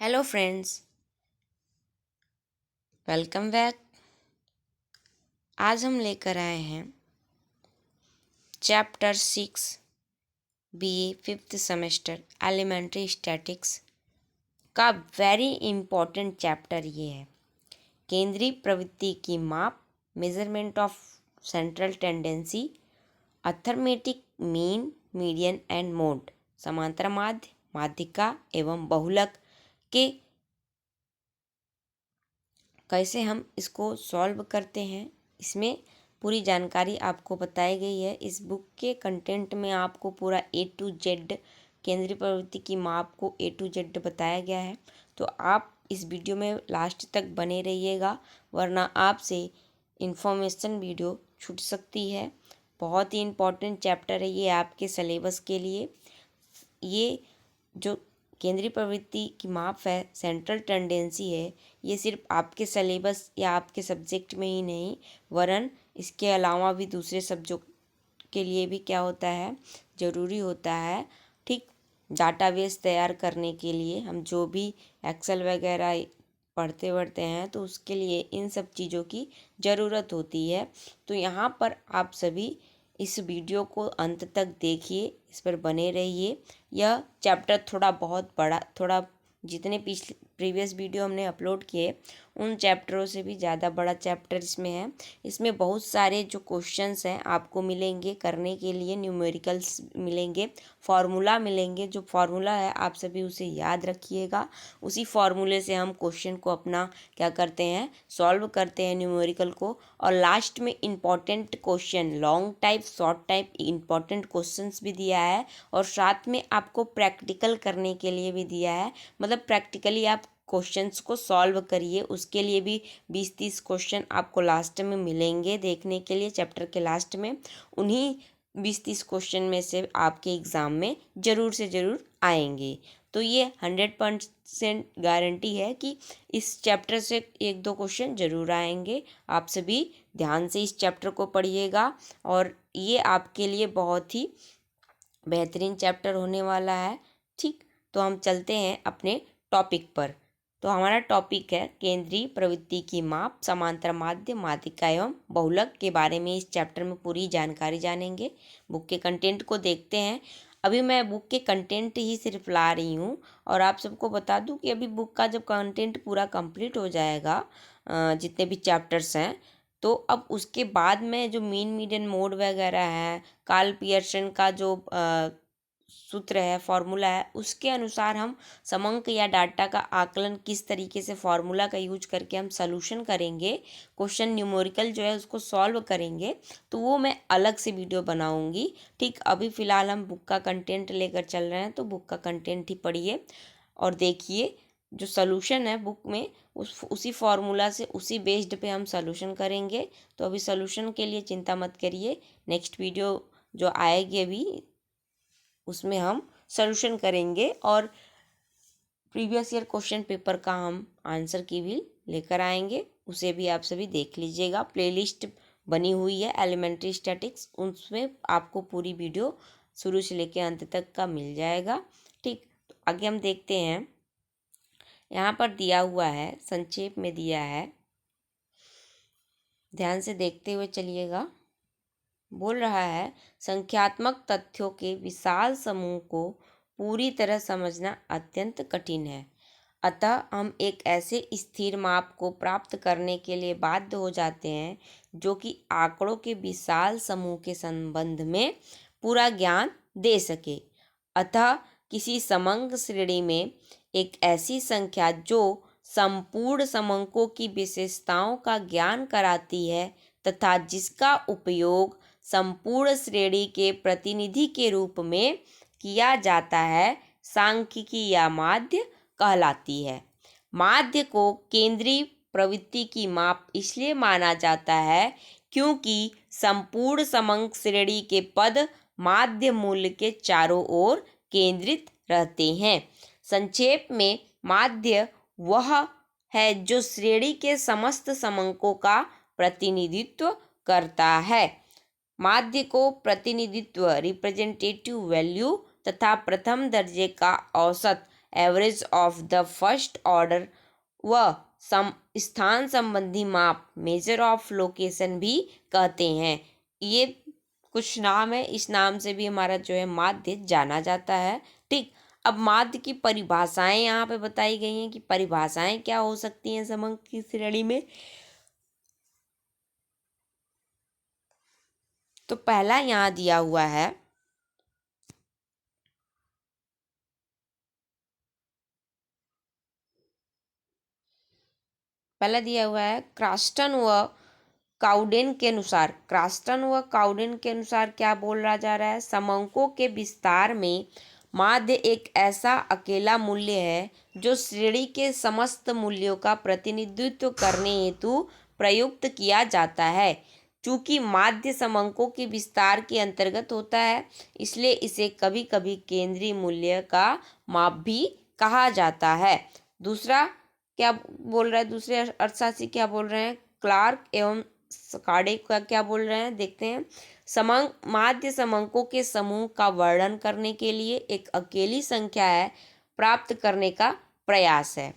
Hello friends, welcome back. आज हम लेकर आए हैं chapter 6 BA fifth semester elementary statistics का वेरी इम्पोर्टेंट चैप्टर ये है। केंद्रीय प्रवृत्ति की माप, measurement of central tendency, arithmetic mean, median and mode, समांतर माध्य, माध्यिका एवं बहुलक के कैसे हम इसको सॉल्व करते हैं, इसमें पूरी जानकारी आपको बताई गई है। इस बुक के कंटेंट में आपको पूरा A to Z केंद्रीय प्रवृत्ति की माप को A to Z बताया गया है। तो आप इस वीडियो में लास्ट तक बने रहिएगा, वरना आपसे इन्फॉर्मेशन वीडियो छूट सकती है। बहुत ही इम्पोर्टेंट चैप्टर है ये आपके सिलेबस के लिए। ये जो केंद्रीय प्रवृत्ति की माप है, सेंट्रल टेंडेंसी है, ये सिर्फ आपके सिलेबस या आपके सब्जेक्ट में ही नहीं, वरन इसके अलावा भी दूसरे सब्जेक्ट के लिए भी क्या होता है, ज़रूरी होता है। ठीक, डाटाबेस तैयार करने के लिए हम जो भी एक्सेल वगैरह पढ़ते हैं तो उसके लिए इन सब चीज़ों की ज़रूरत होती है। तो यहाँ पर आप सभी इस वीडियो को अंत तक देखिए, इस पर बने रहिए। यह चैप्टर थोड़ा बहुत बड़ा, थोड़ा जितने प्रीवियस वीडियो हमने अपलोड किए उन चैप्टरों से भी ज़्यादा बड़ा चैप्टर इसमें है। इसमें बहुत सारे जो क्वेश्चंस हैं आपको मिलेंगे करने के लिए, न्यूमेरिकल्स मिलेंगे, फार्मूला मिलेंगे। जो फार्मूला है आप सभी उसे याद रखिएगा। उसी फार्मूले से हम क्वेश्चन को अपना क्या करते हैं, सॉल्व करते हैं न्यूमेरिकल को। और लास्ट में important question, long type, short type important questions भी दिया है, और साथ में आपको प्रैक्टिकल करने के लिए भी दिया है। मतलब प्रैक्टिकली आप क्वेश्चंस को सॉल्व करिए, उसके लिए भी 20-30 क्वेश्चन आपको लास्ट में मिलेंगे देखने के लिए। चैप्टर के लास्ट में उन्हीं 20-30 क्वेश्चन में से आपके एग्ज़ाम में ज़रूर से ज़रूर आएंगे। तो ये 100% गारंटी है कि इस चैप्टर से 1-2 क्वेश्चन ज़रूर आएंगे। आप सभी ध्यान से इस चैप्टर को पढ़िएगा, और ये आपके लिए बहुत ही बेहतरीन चैप्टर होने वाला है। ठीक, तो हम चलते हैं अपने टॉपिक पर। तो हमारा टॉपिक है केंद्रीय प्रवृत्ति की माप, समांतर माध्य, माध्यिका एवं बहुलक के बारे में इस चैप्टर में पूरी जानकारी जानेंगे। बुक के कंटेंट को देखते हैं। अभी मैं बुक के कंटेंट ही सिर्फ ला रही हूँ, और आप सबको बता दूँ कि अभी बुक का जब कंटेंट पूरा कंप्लीट हो जाएगा, जितने भी चैप्टर्स हैं, तो अब उसके बाद में जो मीन, मीडियन, मोड वगैरह है, कार्ल पियर्सन का जो सूत्र है, फॉर्मूला है, उसके अनुसार हम समंक या डाटा का आकलन किस तरीके से फॉर्मूला का यूज करके हम सॉल्यूशन करेंगे, क्वेश्चन न्यूमेरिकल जो है उसको सॉल्व करेंगे, तो वो मैं अलग से वीडियो बनाऊंगी। ठीक, अभी फ़िलहाल हम बुक का कंटेंट लेकर चल रहे हैं, तो बुक का कंटेंट ही पढ़िए और देखिए। जो सॉल्यूशन है बुक में, उसी फार्मूला से, उसी बेस्ड पे हम सॉल्यूशन करेंगे। तो अभी सॉल्यूशन के लिए चिंता मत करिए, नेक्स्ट वीडियो जो आएगी अभी उसमें हम सॉल्यूशन करेंगे, और प्रीवियस ईयर क्वेश्चन पेपर का हम आंसर की भी लेकर आएंगे। उसे भी आप सभी देख लीजिएगा। प्लेलिस्ट बनी हुई है एलिमेंट्री स्टैटिक्स, उसमें आपको पूरी वीडियो शुरू से लेकर अंत तक का मिल जाएगा। ठीक, तो आगे हम देखते हैं। यहाँ पर दिया हुआ है, संक्षेप में दिया है, ध्यान से देखते हुए चलिएगा। बोल रहा है, संख्यात्मक तथ्यों के विशाल समूह को पूरी तरह समझना अत्यंत कठिन है। अतः हम एक ऐसे स्थिर माप को प्राप्त करने के लिए बाध्य हो जाते हैं जो कि आंकड़ों के विशाल समूह के संबंध में पूरा ज्ञान दे सके। अतः किसी समंक श्रेणी में एक ऐसी संख्या जो संपूर्ण समंकों की विशेषताओं का ज्ञान कराती है तथा जिसका उपयोग संपूर्ण श्रेणी के प्रतिनिधि के रूप में किया जाता है, सांख्यिकी या माध्य कहलाती है। माध्य को केंद्रीय प्रवृत्ति की माप इसलिए माना जाता है क्योंकि संपूर्ण समंक श्रेणी के पद माध्य मूल्य के चारों ओर केंद्रित रहते हैं। संक्षेप में, माध्य वह है जो श्रेणी के समस्त समंकों का प्रतिनिधित्व करता है। माध्य को प्रतिनिधित्व, रिप्रेजेंटेटिव वैल्यू तथा प्रथम दर्जे का औसत average of the first order व स्थान संबंधी माप मेजर ऑफ लोकेशन भी कहते हैं। ये कुछ नाम है, इस नाम से भी हमारा जो है माध्य जाना जाता है। ठीक, अब माध्य की परिभाषाएं यहाँ पे बताई गई हैं कि परिभाषाएं क्या हो सकती हैं समंक की श्रेणी में। तो पहला यहाँ दिया हुआ है, पहला दिया हुआ है क्रॉस्टन व काउडेन के अनुसार। क्रॉस्टन व काउडेन के अनुसार क्या बोला जा रहा है, समंकों के विस्तार में माध्य एक ऐसा अकेला मूल्य है जो श्रेणी के समस्त मूल्यों का प्रतिनिधित्व करने हेतु प्रयुक्त किया जाता है। चूंकि माध्य समंकों के विस्तार के अंतर्गत होता है, इसलिए इसे कभी कभी केंद्रीय मूल्य का माप भी कहा जाता है। दूसरा क्या बोल रहा है, दूसरे अर्थशास्त्री क्या बोल रहे हैं, क्लार्क एवं सकाडे का क्या बोल रहे हैं, देखते हैं। समंक माध्य समंकों के समूह का वर्णन करने के लिए एक अकेली संख्या है प्राप्त करने का प्रयास है।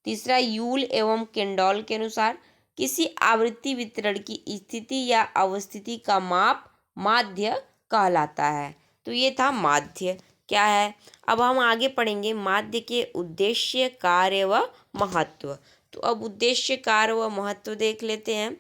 तीसरा, यूल एवं केंडॉल के अनुसार किसी आवृत्ति वितरण की स्थिति या अवस्थिति का माप माध्य कहलाता है। तो ये था माध्य क्या है। अब हम आगे पढ़ेंगे माध्य के उद्देश्य, कार्य व महत्व। तो अब उद्देश्य, कार्य व महत्व देख लेते हैं।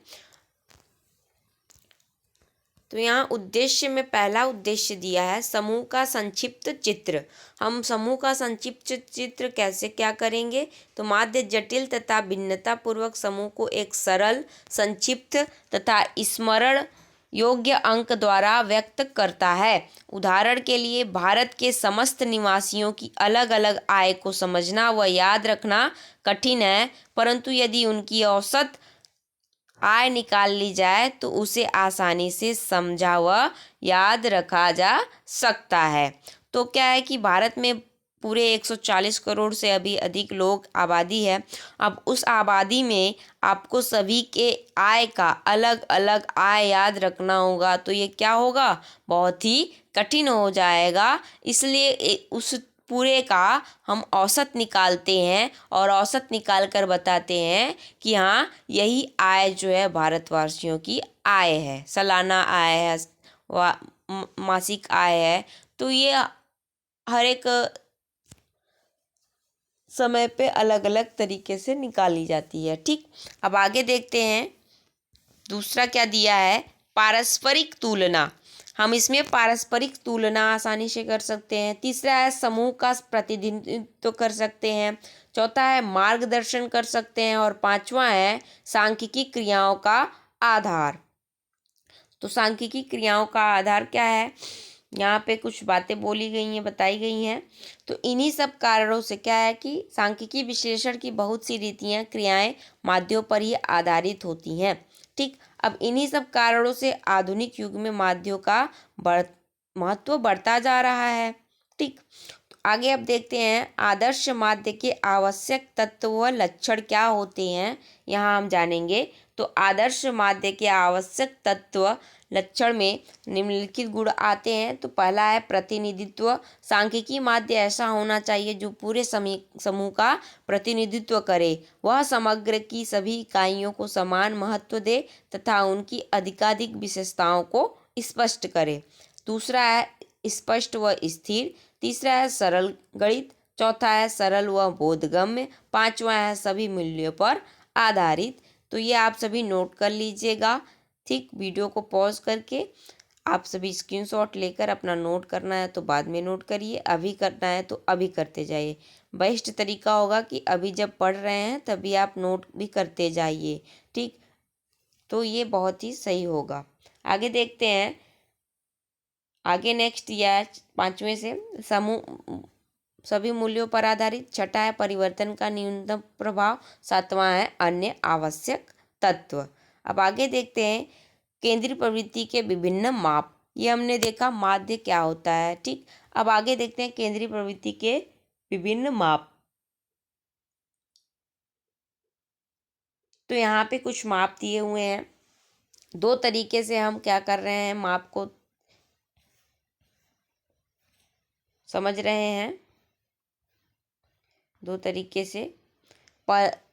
तो यहाँ उद्देश्य में पहला उद्देश्य दिया है समूह का संक्षिप्त चित्र। हम समूह का संक्षिप्त चित्र कैसे क्या करेंगे, तो माध्य जटिल तथा भिन्नता पूर्वक समूह को एक सरल, संक्षिप्त तथा स्मरण योग्य अंक द्वारा व्यक्त करता है। उदाहरण के लिए भारत के समस्त निवासियों की अलग अलग आय को समझना व याद रखना कठिन है, परंतु यदि उनकी औसत आय निकाल ली जाए तो उसे आसानी से समझा व याद रखा जा सकता है। तो क्या है कि भारत में पूरे 140 करोड़ से अभी अधिक लोग आबादी है। अब उस आबादी में आपको सभी के आय का अलग अलग आय याद रखना होगा, तो ये क्या होगा, बहुत ही कठिन हो जाएगा। इसलिए उस पूरे का हम औसत निकालते हैं और औसत निकाल कर बताते हैं कि हाँ यही आय जो है भारतवासियों की आय है, सालाना आय है व मासिक आय है। तो ये हर एक समय पे अलग अलग तरीके से निकाली जाती है। ठीक, अब आगे देखते हैं दूसरा क्या दिया है, पारस्परिक तुलना। हम इसमें पारस्परिक तुलना आसानी से कर सकते हैं। तीसरा है समूह का प्रतिनिधित्व कर सकते हैं। चौथा है मार्गदर्शन कर सकते हैं और पांचवा है सांख्यिकी क्रियाओं का आधार। तो सांख्यिकी क्रियाओं का आधार क्या है, यहाँ पे कुछ बातें बोली गई हैं, बताई गई हैं। तो इन्हीं सब कारणों से क्या है कि सांख्यिकी विश्लेषण की बहुत सी रीतियाँ, क्रियाएं माध्यों पर ही आधारित होती हैं। ठीक, अब इन्हीं सब कारणों से आधुनिक युग में माध्यों का महत्व बढ़ता जा रहा है। ठीक, तो आगे अब देखते हैं आदर्श माध्य के आवश्यक तत्व व लक्षण क्या होते हैं, यहाँ हम जानेंगे। तो आदर्श माध्य के आवश्यक तत्व लक्षण में निम्नलिखित गुण आते हैं। तो पहला है प्रतिनिधित्व। सांख्यिकी माध्य ऐसा होना चाहिए जो पूरे समूह का प्रतिनिधित्व करे, वह समग्र की सभी इकाइयों को समान महत्व दे तथा उनकी अधिकाधिक विशेषताओं को स्पष्ट करे। दूसरा है स्पष्ट व स्थिर। तीसरा है सरल गणित। चौथा है सरल व बोधगम्य। पांचवा है सभी मूल्यों पर आधारित। तो ये आप सभी नोट कर लीजिएगा। ठीक, वीडियो को पॉज करके आप सभी स्क्रीनशॉट लेकर अपना नोट करना है तो बाद में नोट करिए, अभी करना है तो अभी करते जाइए। बेस्ट तरीका होगा कि अभी जब पढ़ रहे हैं तभी आप नोट भी करते जाइए। ठीक, तो ये बहुत ही सही होगा। आगे देखते हैं, आगे नेक्स्ट यह पांचवें से समूह सभी मूल्यों पर आधारित। छठा है परिवर्तन का न्यूनतम प्रभाव। सातवां है अन्य आवश्यक तत्व। अब आगे देखते हैं केंद्रीय प्रवृत्ति के विभिन्न माप। ये हमने देखा माध्य क्या होता है। ठीक, अब आगे देखते हैं केंद्रीय प्रवृत्ति के विभिन्न माप। तो यहाँ पे कुछ माप दिए हुए हैं। दो तरीके से हम क्या कर रहे हैं, माप को समझ रहे हैं। दो तरीके से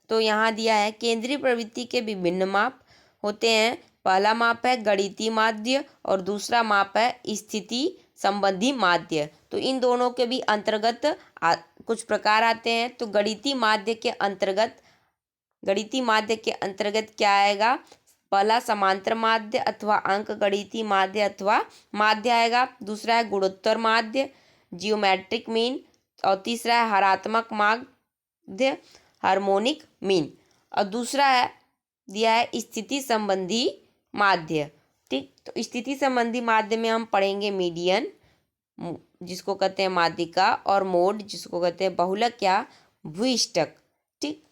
तो यहाँ दिया है केंद्रीय प्रवृत्ति के विभिन्न माप होते हैं। पहला माप है गणितीय माध्य और दूसरा माप है स्थिति संबंधी माध्य। तो इन दोनों के भी अंतर्गत कुछ प्रकार आते हैं। तो गणितीय माध्य के अंतर्गत क्या आएगा? पहला समांतर माध्य अथवा अंक गणितीय माध्य अथवा माध्य आएगा। दूसरा है गुणोत्तर माध्य, जियोमेट्रिक मीन, और तीसरा है हरात्मक माध्य, हार्मोनिक मीन, और दूसरा है दिया है स्थिति संबंधी माध्य। ठीक, तो स्थिति संबंधी माध्य में हम पढ़ेंगे मीडियन, जिसको कहते हैं माध्यिका, और मोड, जिसको कहते हैं बहुलक या भूइष्ठक। ठीक,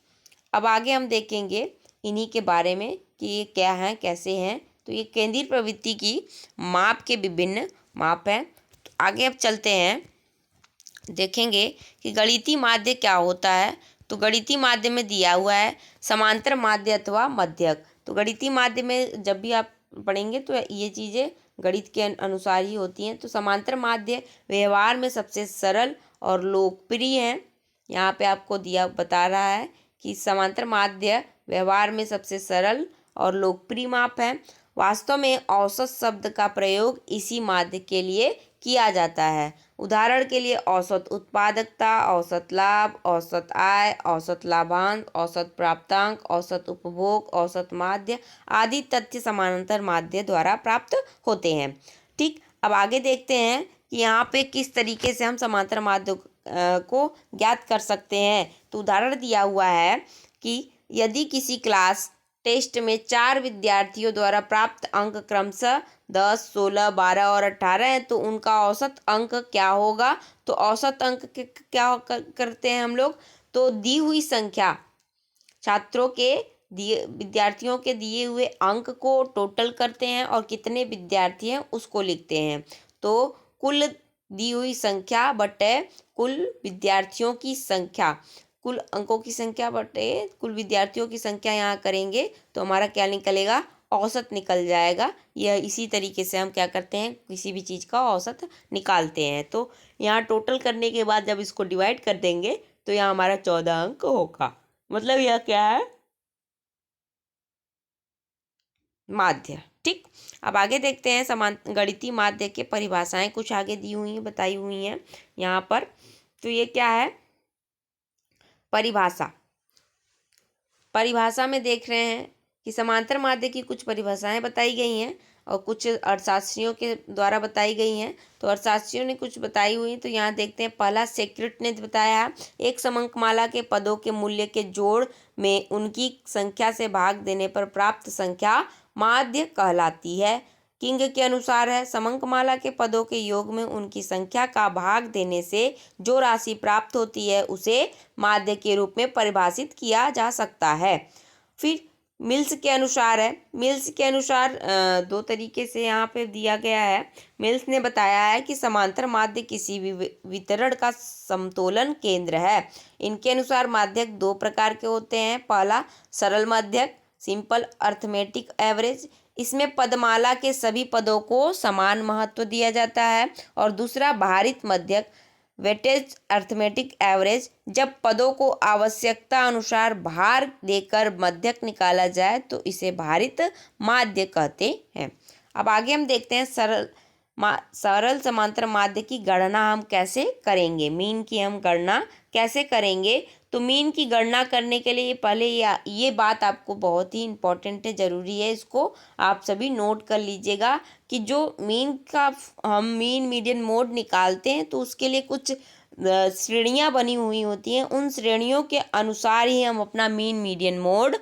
अब आगे हम देखेंगे इन्हीं के बारे में कि ये क्या हैं, कैसे हैं। तो ये केंद्रीय प्रवृत्ति की माप के विभिन्न माप हैं। तो आगे अब चलते हैं, देखेंगे कि गणितीय माध्य क्या होता है। तो गणितीय माध्य में दिया हुआ है समांतर माध्य अथवा मध्यक। तो गणितीय माध्य में जब भी आप पढ़ेंगे तो ये चीज़ें गणित के अनुसार ही होती हैं। तो समांतर माध्य व्यवहार में सबसे सरल और लोकप्रिय हैं। यहाँ पे आपको बता रहा है कि समांतर माध्य व्यवहार में सबसे सरल और लोकप्रिय माप है। वास्तव में औसत शब्द का प्रयोग इसी माध्य के लिए किया जाता है। उदाहरण के लिए औसत उत्पादकता, औसत लाभ, औसत आय, औसत लाभांश, औसत प्राप्तांक, औसत उपभोग, औसत माध्य आदि तथ्य समांतर माध्य द्वारा प्राप्त होते हैं। ठीक, अब आगे देखते हैं कि यहाँ पे किस तरीके से हम समांतर माध्य को ज्ञात कर सकते हैं। तो उदाहरण दिया हुआ है कि यदि किसी क्लास टेस्ट में 4 विद्यार्थियों द्वारा प्राप्त अंक क्रमशः 10, 16, 12 और 18 हैं, तो उनका औसत अंक क्या होगा? तो औसत अंक क्या करते हैं हम लोग? तो दी हुई संख्या छात्रों के विद्यार्थियों के दिए हुए अंक को टोटल करते हैं और कितने विद्यार्थी हैं उसको लिखते हैं। तो कुल दी हुई संख्या बटे कुल विद्यार्थियों की संख्या, कुल अंकों की संख्या बटे कुल विद्यार्थियों की संख्या यहाँ करेंगे तो हमारा क्या निकलेगा? औसत निकल जाएगा। यह इसी तरीके से हम क्या करते हैं, किसी भी चीज़ का औसत निकालते हैं। तो यहाँ टोटल करने के बाद जब इसको डिवाइड कर देंगे तो यहाँ हमारा 14 अंक होगा। मतलब यह क्या है? माध्य। ठीक, अब आगे देखते हैं समान गणितीय माध्य के परिभाषाएं कुछ आगे दी हुई हैं, बताई हुई हैं यहाँ पर। तो ये क्या है? परिभाषा में देख रहे हैं कि समांतर माध्य की कुछ परिभाषाएं बताई गई हैं और कुछ अर्थशास्त्रियों के द्वारा बताई गई हैं। तो अर्थशास्त्रियों ने कुछ बताई हुई, तो यहाँ देखते हैं। पहला सेक्रेट ने बताया है एक समंकमाला के पदों के मूल्य के जोड़ में उनकी संख्या से भाग देने पर प्राप्त संख्या माध्य कहलाती है। किंग के अनुसार है समंकमाला के पदों के योग में उनकी संख्या का भाग देने से जो राशि प्राप्त होती है उसे माध्य के रूप में परिभाषित किया जा सकता है। फिर मिल्स के अनुसार दो तरीके से यहाँ पे दिया गया है। मिल्स ने बताया है कि समांतर माध्य किसी भी वितरण का समतोलन केंद्र है। इनके अनुसार माध्यक दो प्रकार के होते हैं। पहला सरल माध्यक, सिंपल अर्थमेटिक एवरेज, इसमें पदमाला के सभी पदों को समान महत्व दिया जाता है। और दूसरा भारित मध्यक, वेटेज अर्थमेटिक एवरेज, जब पदों को आवश्यकता अनुसार भार देकर मध्यक निकाला जाए तो इसे भारित माध्य कहते हैं। अब आगे हम देखते हैं सरल समांतर माध्य की गणना हम कैसे करेंगे, मीन की हम गणना कैसे करेंगे। तो मीन की गणना करने के लिए पहले ये बात आपको बहुत ही इम्पोर्टेंट है, ज़रूरी है, इसको आप सभी नोट कर लीजिएगा कि जो मीन का हम मीन मीडियन मोड निकालते हैं तो उसके लिए कुछ श्रेणियाँ बनी हुई होती हैं। उन श्रेणियों के अनुसार ही हम अपना मीन मीडियन मोड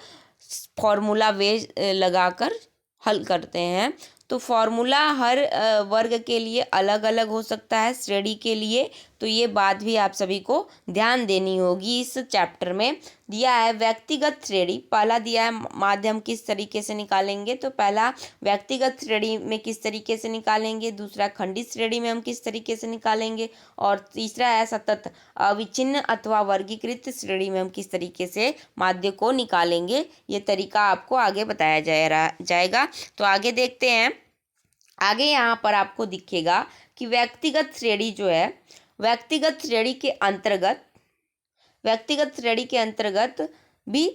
फॉर्मूला वेज लगाकर हल करते हैं। तो फॉर्मूला हर वर्ग के लिए अलग अलग हो सकता है, श्रेणी के लिए। तो ये बात भी आप सभी को ध्यान देनी होगी। इस चैप्टर में दिया है व्यक्तिगत श्रेणी, पहला दिया है माध्यम किस तरीके से निकालेंगे। तो पहला व्यक्तिगत श्रेणी में किस तरीके से निकालेंगे, दूसरा खंडित श्रेणी में हम किस तरीके से निकालेंगे, और तीसरा है सतत अविच्छिन्न अथवा वर्गीकृत श्रेणी में हम किस तरीके से माध्य को निकालेंगे। ये तरीका आपको आगे बताया जाएगा। तो आगे देखते हैं। आगे यहाँ पर आपको दिखेगा कि व्यक्तिगत श्रेणी जो है, व्यक्तिगत श्रेणी के अंतर्गत व्यक्तिगत श्रेणी के अंतर्गत भी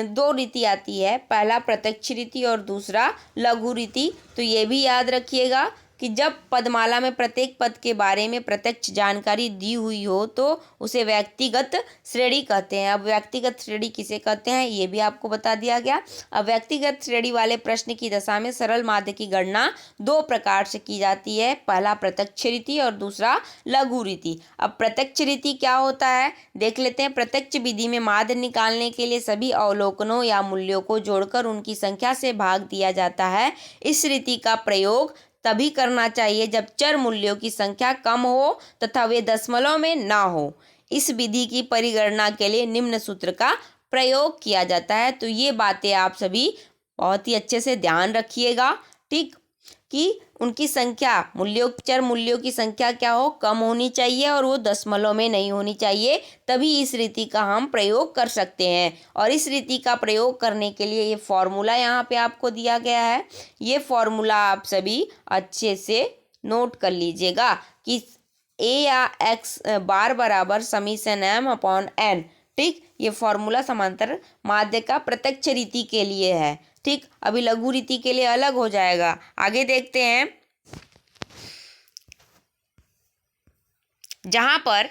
दो रीति आती है, पहला प्रत्यक्ष रीति और दूसरा लघु रीति। तो ये भी याद रखिएगा कि जब पदमाला में प्रत्येक पद के बारे में प्रत्यक्ष जानकारी दी हुई हो तो उसे व्यक्तिगत श्रेणी कहते हैं। अब व्यक्तिगत श्रेणी किसे कहते हैं ये भी आपको बता दिया गया। अब व्यक्तिगत श्रेणी वाले प्रश्न की दशा में सरल माध्य की गणना दो प्रकार से की जाती है, पहला प्रत्यक्ष रीति और दूसरा लघु रीति। अब प्रत्यक्ष रीति क्या होता है देख लेते हैं। प्रत्यक्ष विधि में माध्य निकालने के लिए सभी अवलोकनों या मूल्यों को जोड़कर उनकी संख्या से भाग दिया जाता है। इस रीति का प्रयोग तभी करना चाहिए जब चर मूल्यों की संख्या कम हो तथा वे दशमलव में ना हो। इस विधि की परिगणना के लिए निम्न सूत्र का प्रयोग किया जाता है। तो ये बातें आप सभी बहुत ही अच्छे से ध्यान रखिएगा, ठीक, कि उनकी संख्या चर मूल्यों की संख्या क्या हो, कम होनी चाहिए और वो दशमलव में नहीं होनी चाहिए, तभी इस रीति का हम प्रयोग कर सकते हैं। और इस रीति का प्रयोग करने के लिए ये फॉर्मूला यहाँ पे आपको दिया गया है। ये फॉर्मूला आप सभी अच्छे से नोट कर लीजिएगा कि ए या एक्स बार बराबर समीशन एम अपॉन एन, ठीक। ये फॉर्मूला समांतर माध्य का प्रत्यक्ष रीति के लिए है, ठीक। अभी लघु रीति के लिए अलग हो जाएगा। आगे देखते हैं, जहां पर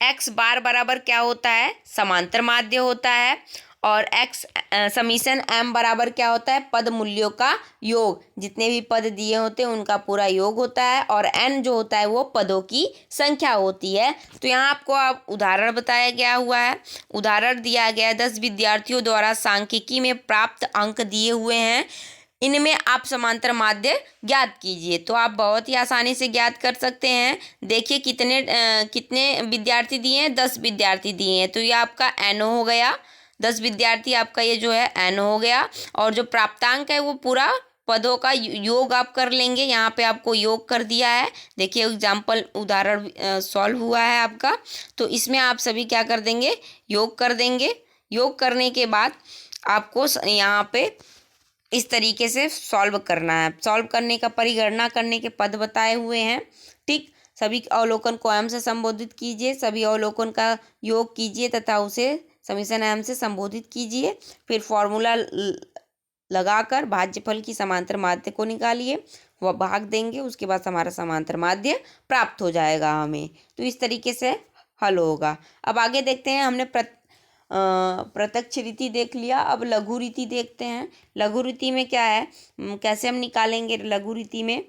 x बार बराबर क्या होता है, समांतर माध्य होता है, और x समीशन m बराबर क्या होता है, पद मूल्यों का योग, जितने भी पद दिए होते हैं उनका पूरा योग होता है, और n जो होता है वो पदों की संख्या होती है। तो यहाँ आपको उदाहरण बताया गया हुआ है। उदाहरण दिया गया है 10 विद्यार्थियों द्वारा सांख्यिकी में प्राप्त अंक दिए हुए हैं, इनमें आप समांतर माध्य ज्ञात कीजिए। तो आप बहुत ही आसानी से ज्ञात कर सकते हैं। देखिए कितने विद्यार्थी दिए हैं, 10 विद्यार्थी दिए हैं, तो ये आपका एन हो गया। 10 विद्यार्थी आपका ये जो है एन हो गया, और जो प्राप्तांक है वो पूरा पदों का योग आप कर लेंगे। यहाँ पे आपको योग कर दिया है। देखिए एग्जाम्पल उदाहरण सॉल्व हुआ है आपका, तो इसमें आप सभी क्या कर देंगे, योग कर देंगे। योग करने के बाद आपको यहाँ पे इस तरीके से सॉल्व करना है। सॉल्व करने का परिगणना करने के पद बताए हुए हैं, ठीक। सभी अवलोकन को m से संबोधित कीजिए, सभी अवलोकन का योग कीजिए तथा उसे समीशन m से संबोधित कीजिए। फिर फॉर्मूला लगाकर भाज्यफल की समांतर माध्य को निकालिए, वह भाग देंगे, उसके बाद हमारा समांतर माध्य प्राप्त हो जाएगा हमें। तो इस तरीके से हल होगा। अब आगे देखते हैं, हमने प्रत्यक्ष रीति देख लिया, अब लघु रीति देखते हैं। लघु रीति में क्या है, कैसे हम निकालेंगे लघु रीति में,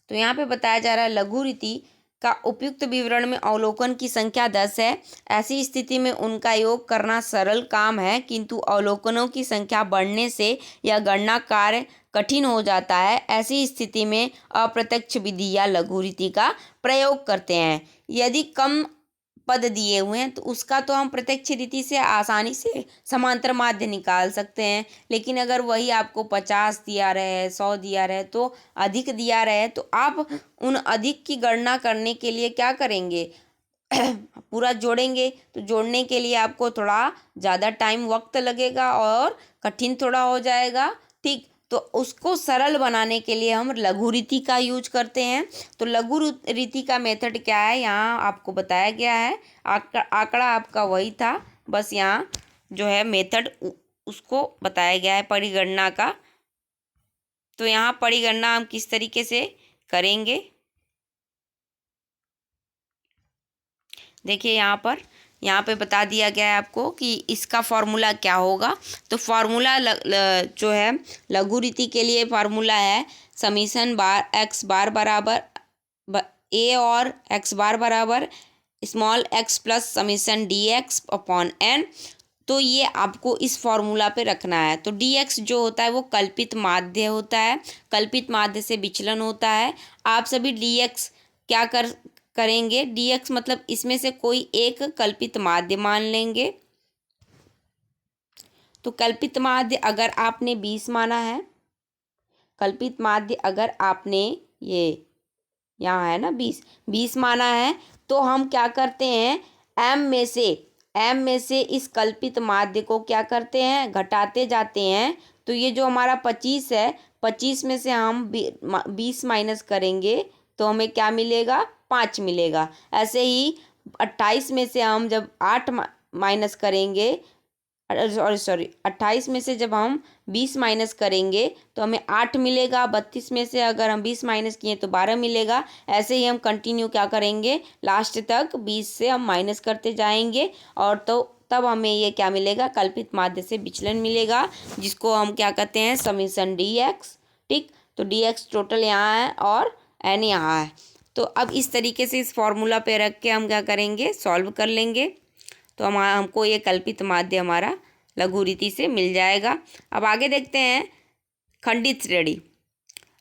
तो यहाँ पे बताया जा रहा है लघु रीति का उपयुक्त विवरण में अवलोकन की संख्या 10 है। ऐसी स्थिति में उनका योग करना सरल काम है, किंतु अवलोकनों की संख्या बढ़ने से यह गणना कार्य कठिन हो जाता है। ऐसी स्थिति में अप्रत्यक्ष विधि या लघु रीति का प्रयोग करते हैं। यदि कम पद दिए हुए हैं तो उसका तो हम प्रत्यक्ष रीति से आसानी से समांतर माध्य निकाल सकते हैं, लेकिन अगर वही आपको 50 दिया रहे, 100 दिया रहे, तो अधिक दिया रहे, तो आप उन अधिक की गणना करने के लिए क्या करेंगे पूरा जोड़ेंगे। तो जोड़ने के लिए आपको थोड़ा ज़्यादा टाइम वक्त लगेगा और कठिन थोड़ा हो जाएगा, ठीक। तो उसको सरल बनाने के लिए हम लघु रीति का यूज करते हैं। तो लघु रीति का मेथड क्या है यहाँ आपको बताया गया है। आंकड़ा आपका वही था, बस यहाँ जो है मेथड उसको बताया गया है परिगणना का। तो यहाँ परिगणना हम किस तरीके से करेंगे, देखिए यहाँ पे बता दिया गया है आपको कि इसका फॉर्मूला क्या होगा। तो फॉर्मूला जो है लघु रीति के लिए फॉर्मूला है समीशन बार एक्स बार बराबर ए और एक्स बार बराबर small x plus summation d x upon n. तो ये आपको इस फॉर्मूला पे रखना है। तो डी एक्स जो होता है वो कल्पित माध्य होता है, कल्पित माध्य से विचलन होता है। आप सभी डी एक्स क्या करेंगे, dx मतलब इसमें से कोई एक कल्पित माध्य मान लेंगे। तो कल्पित माध्य अगर आपने 20 माना है, कल्पित माध्य अगर आपने ये यहाँ है ना 20 माना है, तो हम क्या करते हैं m में से इस कल्पित माध्य को क्या करते हैं, घटाते जाते हैं। तो ये जो हमारा 25 है, 25 में से हम 20 माइनस करेंगे तो हमें क्या मिलेगा, 5 मिलेगा। ऐसे ही 28 में से हम जब 8 माइनस करेंगे, सॉरी 28 में से जब हम 20 माइनस करेंगे तो हमें 8 मिलेगा। 32 में से अगर हम 20 माइनस किए तो 12 मिलेगा। ऐसे ही हम कंटिन्यू क्या करेंगे, लास्ट तक 20 से हम माइनस करते जाएंगे और तो तब हमें ये क्या मिलेगा, कल्पित माध्य से विचलन मिलेगा, जिसको हम क्या कहते हैं, समीशन डी एक्स। ठीक, तो डी एक्स टोटल यहाँ है और एन यहाँ है। तो अब इस तरीके से इस फॉर्मूला पे रख के हम क्या करेंगे, सॉल्व कर लेंगे। तो हमको ये कल्पित माध्य हमारा लघु रीति से मिल जाएगा। अब आगे देखते हैं खंडित श्रेणी।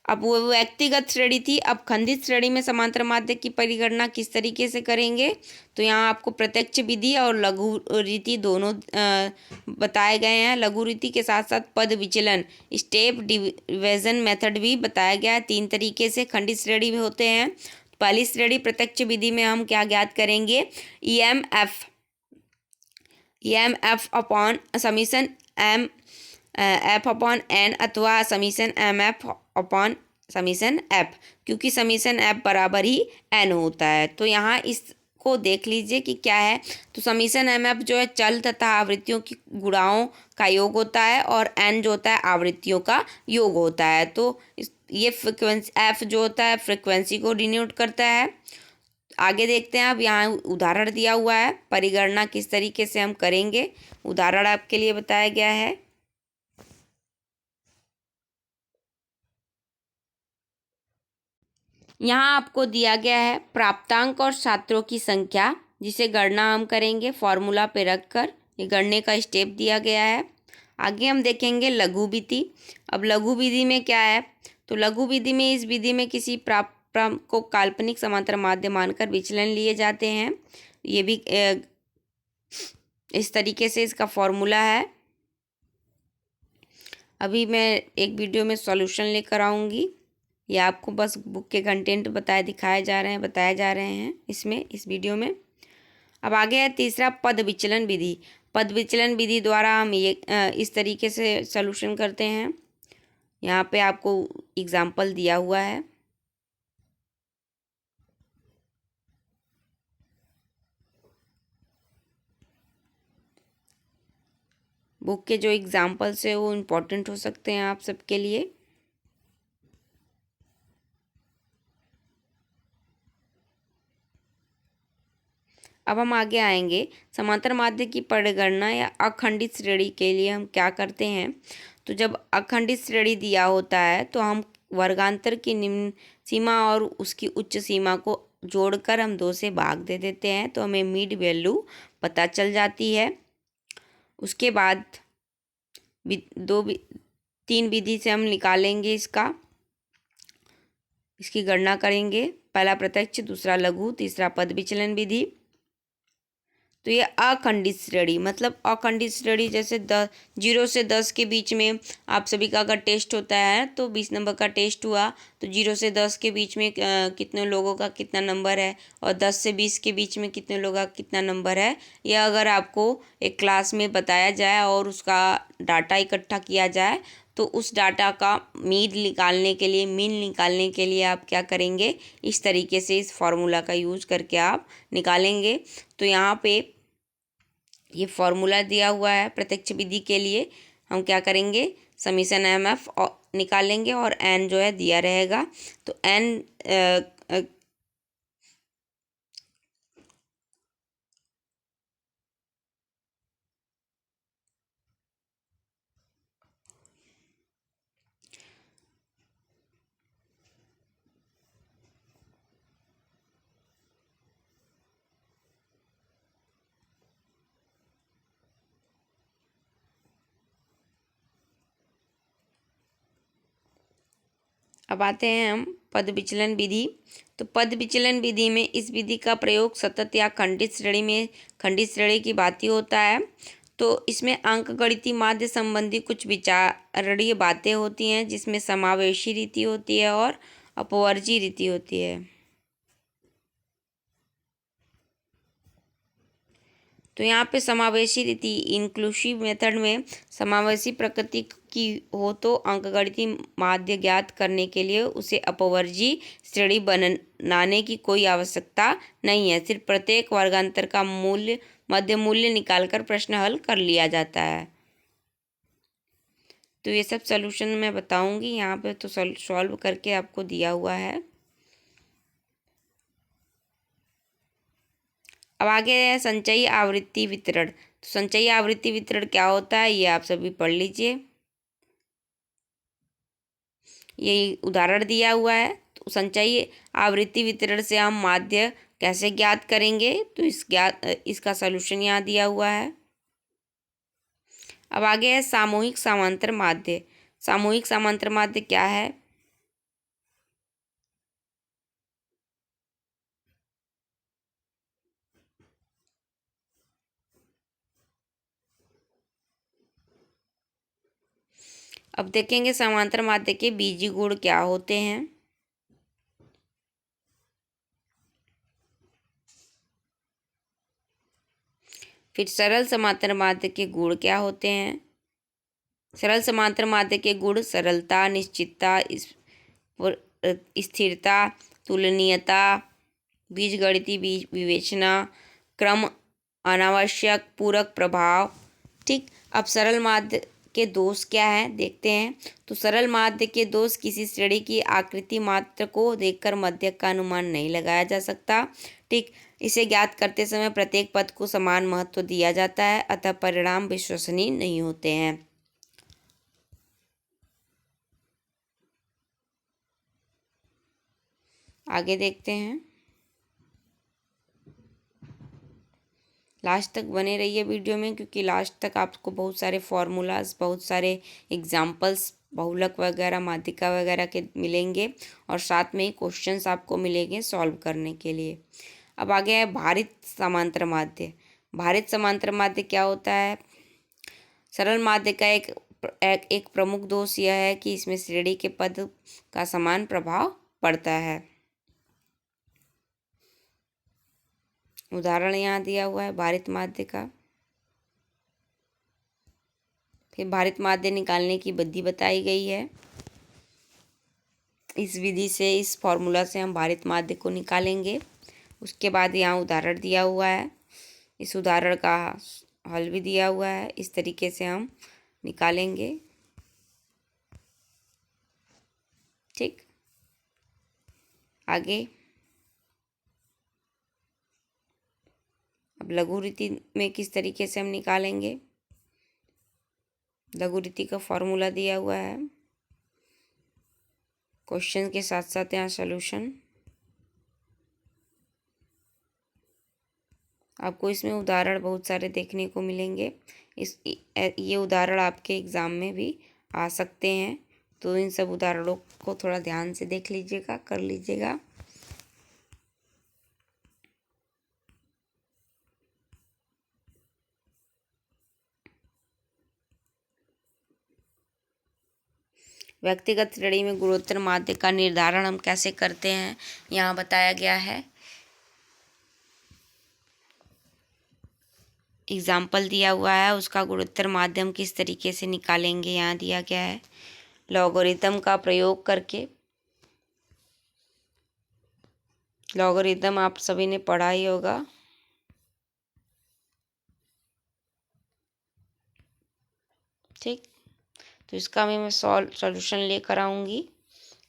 अब वो व्यक्तिगत श्रेणी थी, अब खंडित श्रेणी में समांतर माध्य की परिगणना किस तरीके से करेंगे। तो यहाँ आपको प्रत्यक्ष विधि और लघु रीति दोनों बताए गए हैं। लघु रीति के साथ साथ पद विचलन, स्टेप डिवीजन मेथड भी बताया गया है। 3 तरीके से खंडित श्रेणी भी होते हैं। पहली श्रेणी प्रत्यक्ष विधि में हम क्या ज्ञात करेंगे, EMF upon summation M F upon N अथवा summation M F upon summation F, क्योंकि समीशन एफ बराबर ही एन होता है। तो यहाँ इसको देख लीजिए कि क्या है। तो समीशन एम एफ जो है चल तथा आवृत्तियों की गुणाओं का योग होता है और एन जो होता है आवृत्तियों का योग होता है। तो ये फ्रिक्वेंसी एफ जो होता है फ्रिक्वेंसी को डिनोट करता है। आगे देखते हैं। अब यहाँ उदाहरण दिया हुआ है, परिगणना किस तरीके से हम करेंगे, उदाहरण आपके लिए बताया गया है। यहाँ आपको दिया गया है प्राप्तांक और छात्रों की संख्या, जिसे गणना हम करेंगे फॉर्मूला पे रखकर। ये गणने का स्टेप दिया गया है। आगे हम देखेंगे लघु विधि। अब लघु विधि में क्या है, तो लघु विधि में इस विधि में किसी प्राप्त को काल्पनिक समांतर माध्य मानकर विचलन लिए जाते हैं। ये भी इस तरीके से इसका फॉर्मूला है। अभी मैं एक वीडियो में सॉल्यूशन लेकर आऊँगी। ये आपको बस बुक के कंटेंट बताए जा रहे हैं इसमें, इस वीडियो में। अब आगे है तीसरा पद विचलन विधि। पद विचलन विधि द्वारा हम ये इस तरीके से सॉल्यूशन करते हैं। यहाँ पे आपको एग्जाम्पल दिया हुआ है। बुक के जो एग्जाम्पल्स है वो इम्पोर्टेंट हो सकते हैं आप सबके लिए। अब हम आगे आएंगे समांतर माध्य की परिगणना या अखंडित श्रेणी के लिए हम क्या करते हैं। तो जब अखंडित श्रेणी दिया होता है तो हम वर्गांतर की निम्न सीमा और उसकी उच्च सीमा को जोड़कर हम 2 से भाग दे देते हैं, तो हमें मिड वैल्यू पता चल जाती है। उसके बाद 3 विधि से हम निकालेंगे इसकी गणना करेंगे। पहला प्रत्यक्ष, दूसरा लघु, तीसरा पद विचलन विधि। तो ये अखंडित श्रेणी, मतलब अखंडित श्रेणी जैसे 0 से 10 के बीच में आप सभी का अगर टेस्ट होता है तो 20 नंबर का टेस्ट हुआ तो 0 से 10 के बीच में कितने लोगों का कितना नंबर है और 10 से 20 के बीच में कितने लोगों का कितना नंबर है, यह अगर आपको एक क्लास में बताया जाए और उसका डाटा इकट्ठा किया जाए तो उस डाटा का मीन निकालने के लिए आप क्या करेंगे, इस तरीके से इस फॉर्मूला का यूज करके आप निकालेंगे। तो यहाँ पे ये फॉर्मूला दिया हुआ है प्रत्यक्ष विधि के लिए। हम क्या करेंगे, समीशन एम एफ निकालेंगे और एन जो है दिया रहेगा। तो एन अब आते हैं हम पद विचलन विधि। तो पद विचलन विधि में इस विधि का प्रयोग सतत या खंडित श्रेणी की भांति होता है। तो इसमें अंकगणितीय माध्य संबंधी कुछ विचारणीय बातें होती हैं, जिसमें समावेशी रीति होती है और अपवर्जी रीति होती है। तो यहाँ पे समावेशी रीति इंक्लूसिव मेथड में समावेशी प्रकृति की हो तो अंकगणितीय माध्य ज्ञात करने के लिए उसे अपवर्जी श्रेणी बनाने की कोई आवश्यकता नहीं है। सिर्फ प्रत्येक वर्गांतर का मध्य मूल्य निकालकर प्रश्न हल कर लिया जाता है। तो ये सब सॉल्यूशन मैं बताऊंगी यहाँ पे, तो सॉल्व करके आपको दिया हुआ है। अब आगे है संचयी आवृत्ति वितरण। तो संचयी आवृत्ति वितरण क्या होता है ये आप सभी पढ़ लीजिए। ये उदाहरण दिया हुआ है। तो संचयी आवृत्ति वितरण से हम माध्य कैसे ज्ञात करेंगे, तो इसका सॉल्यूशन यहाँ दिया हुआ है। अब आगे है सामूहिक समांतर माध्य। सामूहिक समांतर माध्य क्या है? अब देखेंगे समांतर माध्य के बीजीय गुण क्या होते हैं। फिर सरल समांतर माध्य के गुण क्या होते हैं। सरल समांतर माध्य के गुण सरलता, निश्चितता, स्थिरता, तुलनीयता, बीजगणितीय विवेचना, क्रम, अनावश्यक पूरक प्रभाव। ठीक, अब सरल माध्य के दोष क्या हैं देखते हैं। तो सरल माध्य के दोष, किसी श्रेणी की आकृति मात्र को देखकर मध्यक का अनुमान नहीं लगाया जा सकता। ठीक, इसे ज्ञात करते समय प्रत्येक पद को समान महत्व दिया जाता है, अतः परिणाम विश्वसनीय नहीं होते हैं। आगे देखते हैं। लास्ट तक बने रहिए वीडियो में, क्योंकि लास्ट तक आपको बहुत सारे फॉर्मूलाज, बहुत सारे एग्जाम्पल्स, बहुलक वगैरह, माध्यिका वगैरह के मिलेंगे और साथ में ही क्वेश्चंस आपको मिलेंगे सॉल्व करने के लिए। अब आगे है भारित समांतर माध्य। भारित समांतर माध्य क्या होता है? सरल माध्य का एक प्रमुख दोष यह है कि इसमें श्रेणी के पद का समान प्रभाव पड़ता है। उदाहरण यहाँ दिया हुआ है भारित माध्य का। फिर भारित माध्य निकालने की विधि बताई गई है। इस विधि से, इस फॉर्मूला से हम भारित माध्य को निकालेंगे। उसके बाद यहाँ उदाहरण दिया हुआ है, इस उदाहरण का हल भी दिया हुआ है। इस तरीके से हम निकालेंगे। ठीक, आगे अब लघुरीति में किस तरीके से हम निकालेंगे। लघुरीति का फॉर्मूला दिया हुआ है, क्वेश्चन के साथ साथ यहाँ सॉल्यूशन। आपको इसमें उदाहरण बहुत सारे देखने को मिलेंगे। ये उदाहरण आपके एग्ज़ाम में भी आ सकते हैं, तो इन सब उदाहरणों को थोड़ा ध्यान से देख लीजिएगा, कर लीजिएगा। व्यक्तिगत श्रेणी में गुणोत्तर माध्य का निर्धारण हम कैसे करते हैं यहाँ बताया गया है। एग्जाम्पल दिया हुआ है, उसका गुणोत्तर माध्यम किस तरीके से निकालेंगे यहाँ दिया गया है। लॉगरिथम का प्रयोग करके। लॉगरिथम आप सभी ने पढ़ा ही होगा। ठीक, तो इसका मैं सॉल्यूशन लेकर आऊँगी,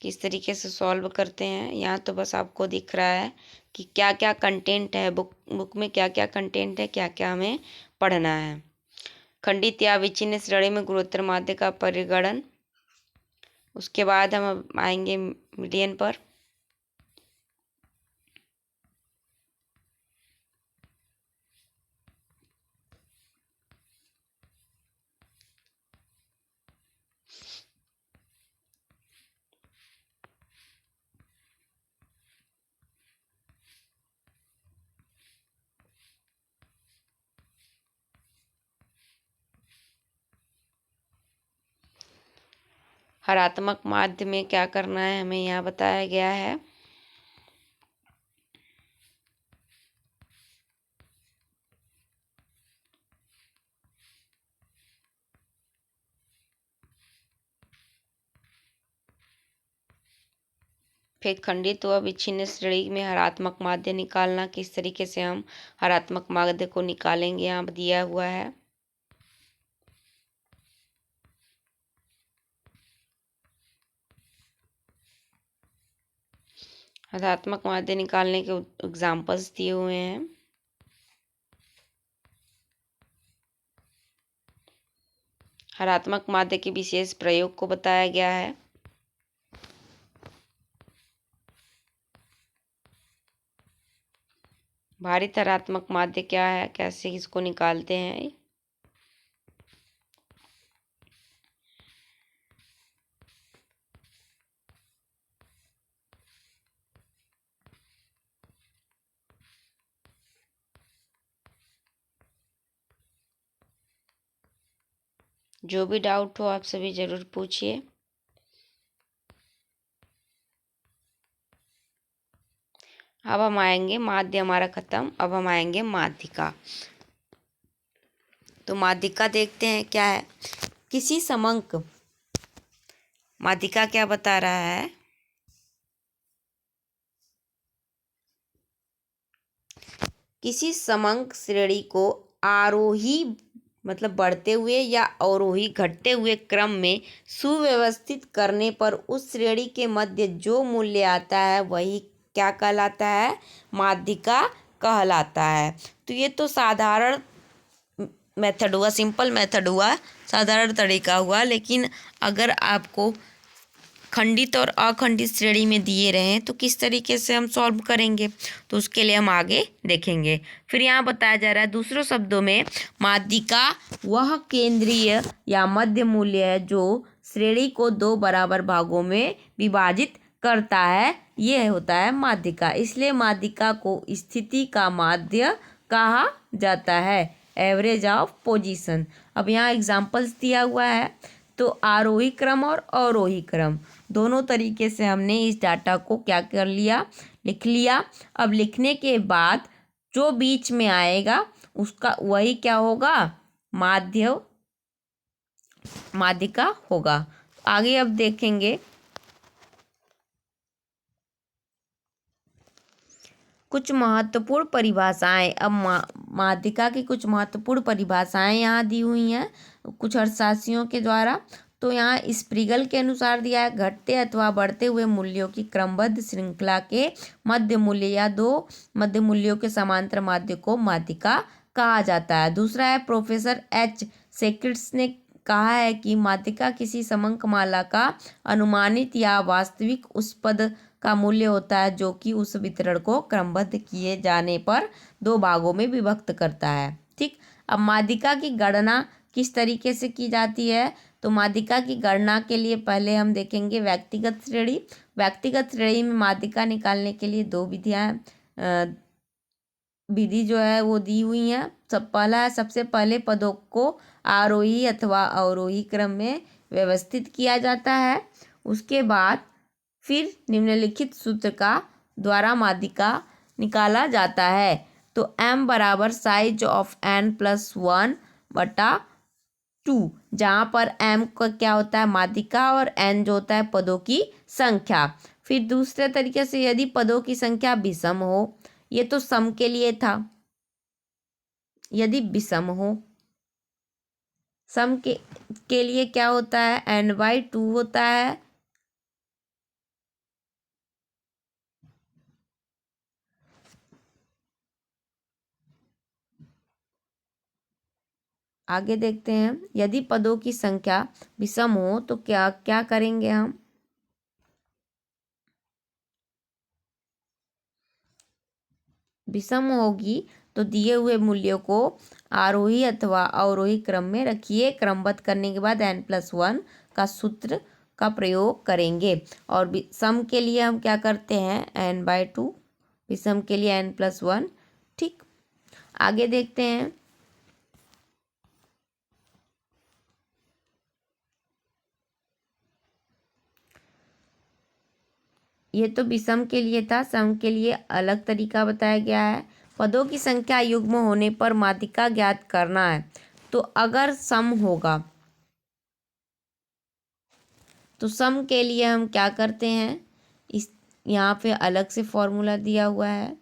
किस तरीके से सॉल्व करते हैं। यहाँ तो बस आपको दिख रहा है कि क्या क्या कंटेंट है, बुक में क्या क्या कंटेंट है, क्या क्या हमें पढ़ना है। खंडित या विच्छिन्न श्रेणी में गुणोत्तर माध्य का परिगणन। उसके बाद हम आएंगे मीडियन पर। हरात्मक माध्य में क्या करना है हमें यहाँ बताया गया है। फिर खंडित व विच्छिन्न श्रेणी में हरात्मक माध्य निकालना, किस तरीके से हम हरात्मक माध्य को निकालेंगे, यहाँ दिया हुआ है। हरात्मक माध्य निकालने के एग्जाम्पल्स दिए हुए हैं। हरात्मक माध्य के विशेष प्रयोग को बताया गया है। भारित हरात्मक माध्य क्या है, कैसे इसको निकालते हैं। जो भी डाउट हो आप सभी जरूर पूछिए। अब हम आएंगे, माध्य हमारा खत्म, अब हम आएंगे माध्यिका। तो माध्यिका देखते हैं क्या है। किसी समंक, माध्यिका क्या बता रहा है, किसी समंक श्रेणी को आरोही मतलब बढ़ते हुए या अवरोही घटते हुए क्रम में सुव्यवस्थित करने पर उस श्रेणी के मध्य जो मूल्य आता है वही क्या कहलाता है, माध्यिका कहलाता है। तो ये तो साधारण मेथड हुआ, सिंपल मेथड हुआ, साधारण तरीका हुआ। लेकिन अगर आपको खंडित और अखंडित श्रेणी में दिए रहें तो किस तरीके से हम सॉल्व करेंगे, तो उसके लिए हम आगे देखेंगे। फिर यहाँ बताया जा रहा है दूसरों शब्दों में, माध्यिका वह केंद्रीय या मध्य मूल्य है जो श्रेणी को दो बराबर भागों में विभाजित करता है, यह होता है माध्यिका। इसलिए माध्यिका को स्थिति का माध्य कहा जाता है, एवरेज ऑफ पोजीशन। अब यहाँ एग्जाम्पल्स दिया हुआ है, तो आरोही क्रम और अवरोही क्रम दोनों तरीके से हमने इस डाटा को क्या कर लिया, लिख लिया। अब लिखने के बाद जो बीच में आएगा उसका वही क्या होगा, माध्यिका होगा। आगे अब देखेंगे कुछ महत्वपूर्ण परिभाषाएं। अब माध्यिका की कुछ महत्वपूर्ण परिभाषाएं यहाँ दी हुई हैं कुछ अर्थशास्त्रियों के द्वारा। तो यहाँ स्प्रिगल के अनुसार दिया है, घटते अथवा बढ़ते हुए मूल्यों की क्रमबद्ध श्रृंखला के मध्य मूल्य या दो मध्य मूल्यों के समांतर माध्य को माध्यिका कहा जाता है। दूसरा है, प्रोफेसर एच सेकिट्स ने कहा है कि माध्यिका किसी समंक माला का अनुमानित या वास्तविक उस पद का मूल्य होता है जो कि उस वितरण को क्रमबद्ध किए जाने पर दो भागों में विभक्त करता है। ठीक, अब माध्यिका की गणना किस तरीके से की जाती है, तो माध्यिका की गणना के लिए पहले हम देखेंगे व्यक्तिगत श्रेणी। व्यक्तिगत श्रेणी में माध्यिका निकालने के लिए दो विधि जो है वो दी हुई है। पहला है, सबसे पहले पदों को आरोही अथवा अवरोही क्रम में व्यवस्थित किया जाता है। उसके बाद फिर निम्नलिखित सूत्र का द्वारा माध्यिका निकाला जाता है। तो m बराबर साइज ऑफ n+1 बटा 2, जहाँ पर m का क्या होता है माध्यिका और n जो होता है पदों की संख्या। फिर दूसरे तरीके से यदि पदों की संख्या विषम हो, ये तो सम के लिए था, यदि विषम हो, सम के लिए क्या होता है n/2 होता है। आगे देखते हैं, यदि पदों की संख्या विषम हो तो क्या क्या करेंगे हम, विषम होगी तो दिए हुए मूल्यों को आरोही अथवा अवरोही क्रम में रखिए। क्रमबद्ध करने के बाद n+1 का सूत्र का प्रयोग करेंगे। और सम के लिए हम क्या करते हैं n/2, विषम के लिए n+1। ठीक, आगे देखते हैं, ये तो विषम के लिए था, सम के लिए अलग तरीका बताया गया है। पदों की संख्या युग्म होने पर माध्यिका ज्ञात करना है। तो अगर सम होगा तो सम के लिए हम क्या करते हैं, इस यहाँ पे अलग से फॉर्मूला दिया हुआ है।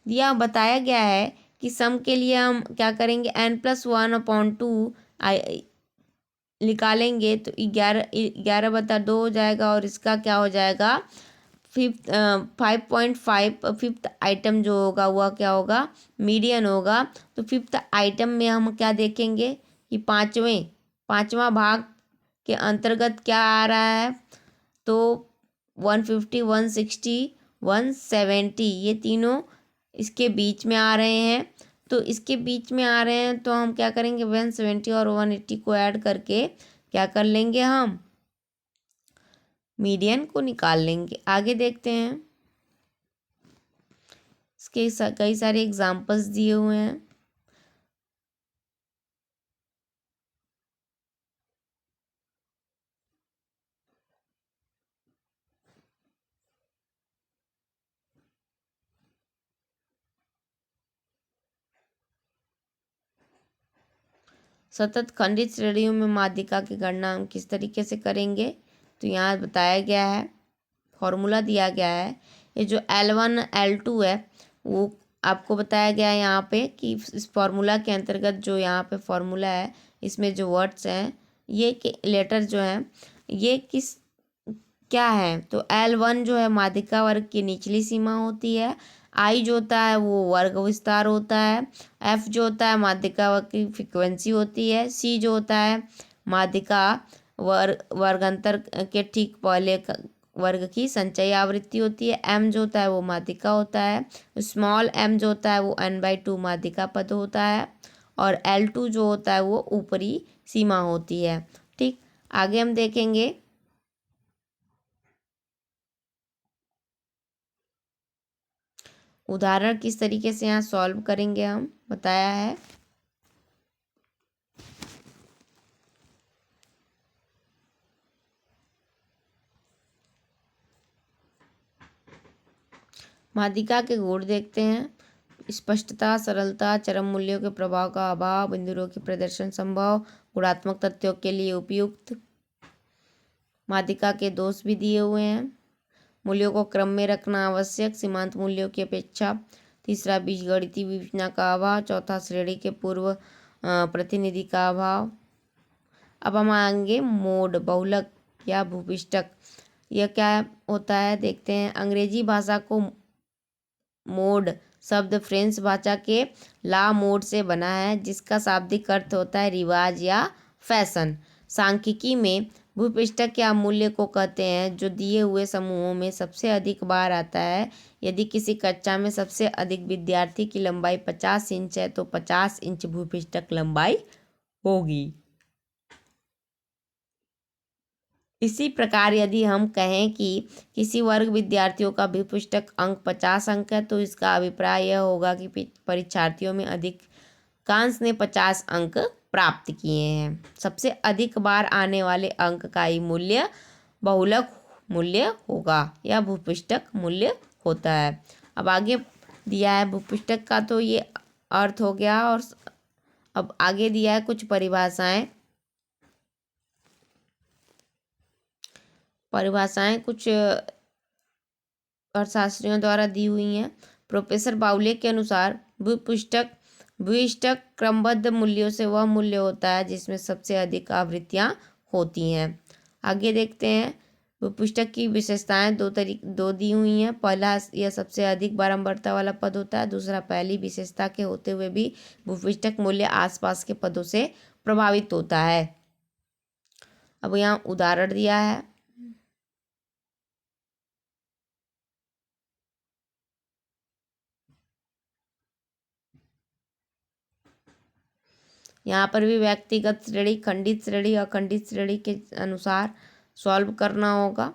दिया बताया गया है कि सम के लिए हम क्या करेंगे, n+1/2 निकालेंगे तो 11/2 हो जाएगा, और इसका क्या हो जाएगा, 5.5 फिफ्थ आइटम जो होगा वह क्या होगा, मीडियन होगा। तो फिफ्थ आइटम में हम क्या देखेंगे कि पाँचवा भाग के अंतर्गत क्या आ रहा है, तो 150, 160, 170 ये तीनों इसके बीच में आ रहे हैं। तो इसके बीच में आ रहे हैं तो हम क्या करेंगे, 170 और 180 को ऐड करके क्या कर लेंगे, हम मीडियन को निकाल लेंगे। आगे देखते हैं, इसके कई सारे एग्जाम्पल्स दिए हुए हैं। सतत खंडित श्रेणियों में माध्यिका की गणना हम किस तरीके से करेंगे, तो यहाँ बताया गया है, फॉर्मूला दिया गया है। ये जो L1 L2 है वो आपको बताया गया है यहाँ पे कि इस फॉर्मूला के अंतर्गत जो यहाँ पे फॉर्मूला है इसमें जो वर्ड्स हैं, ये लेटर जो हैं ये किस क्या है, तो L1 जो है माध्यिका वर्ग की निचली सीमा होती है। I जो होता है वो वर्ग विस्तार होता है। F जो होता है माध्यिका वर्ग की फ्रीक्वेंसी होती है। C जो होता है माध्यिका वर्गांतर के ठीक पहले वर्ग की संचयी आवृत्ति होती है। M जो होता है वो माध्यिका होता है। स्मॉल m जो होता है वो n/2 माध्यिका पद होता है। और L2 जो होता है वो ऊपरी सीमा होती है। ठीक, आगे हम देखेंगे, उदाहरण किस तरीके से यहाँ सॉल्व करेंगे हम बताया है। माध्यिका के गुण देखते हैं, स्पष्टता, सरलता, चरम मूल्यों के प्रभाव का अभाव, बिंदुओं की प्रदर्शन संभव, गुणात्मक तथ्यों के लिए उपयुक्त। माध्यिका के दोष भी दिए हुए हैं, मूल्यों को क्रम में रखना आवश्यक, सीमांत मूल्यों की अपेक्षा। तीसरा, बीजगणितीय विवेचना का अभाव। चौथा, श्रेणी के पूर्व प्रतिनिधि का अभाव। अब हम आएंगे मोड, बहुलक या भूपिष्टक, यह क्या होता है देखते हैं। अंग्रेजी भाषा को मोड शब्द फ्रेंच भाषा के ला मोड से बना है, जिसका शाब्दिक अर्थ होता है रिवाज या फैशन। सांख्यिकी में भूपृष्ठक या मूल्य को कहते हैं जो दिए हुए समूहों में सबसे अधिक बार आता है। यदि किसी कक्षा में सबसे अधिक विद्यार्थी की लंबाई 50 इंच है तो 50 इंच भूपृष्ठक लंबाई होगी। इसी प्रकार यदि हम कहें कि किसी वर्ग विद्यार्थियों का भूपृष्ठक अंक 50 अंक है तो इसका अभिप्राय यह होगा कि परीक्षार्थियों में अधिकांश ने 50 अंक प्राप्त किए हैं। सबसे अधिक बार आने वाले अंक का ही मूल्य बहुलक मूल्य होगा या भूपृष्ठक मूल्य होता है। अब आगे दिया है भूपृष्ठक का, तो ये अर्थ हो गया, और अब आगे दिया है कुछ परिभाषाएं कुछ अर्थशास्त्रियों द्वारा दी हुई हैं। प्रोफेसर बाउले के अनुसार भूइष्ठक क्रमबद्ध मूल्यों से वह मूल्य होता है जिसमें सबसे अधिक आवृत्तियां होती हैं। आगे देखते हैं, भूपृष्ठक की विशेषताएं दो दी हुई हैं। पहला, यह सबसे अधिक बारंबारता वाला पद होता है। दूसरा, पहली विशेषता के होते हुए भी भूपृष्ठक मूल्य आसपास के पदों से प्रभावित होता है। अब यहाँ उदाहरण दिया है, यहाँ पर भी व्यक्तिगत श्रेणी, खंडित श्रेणी, अखंडित श्रेणी के अनुसार सॉल्व करना होगा।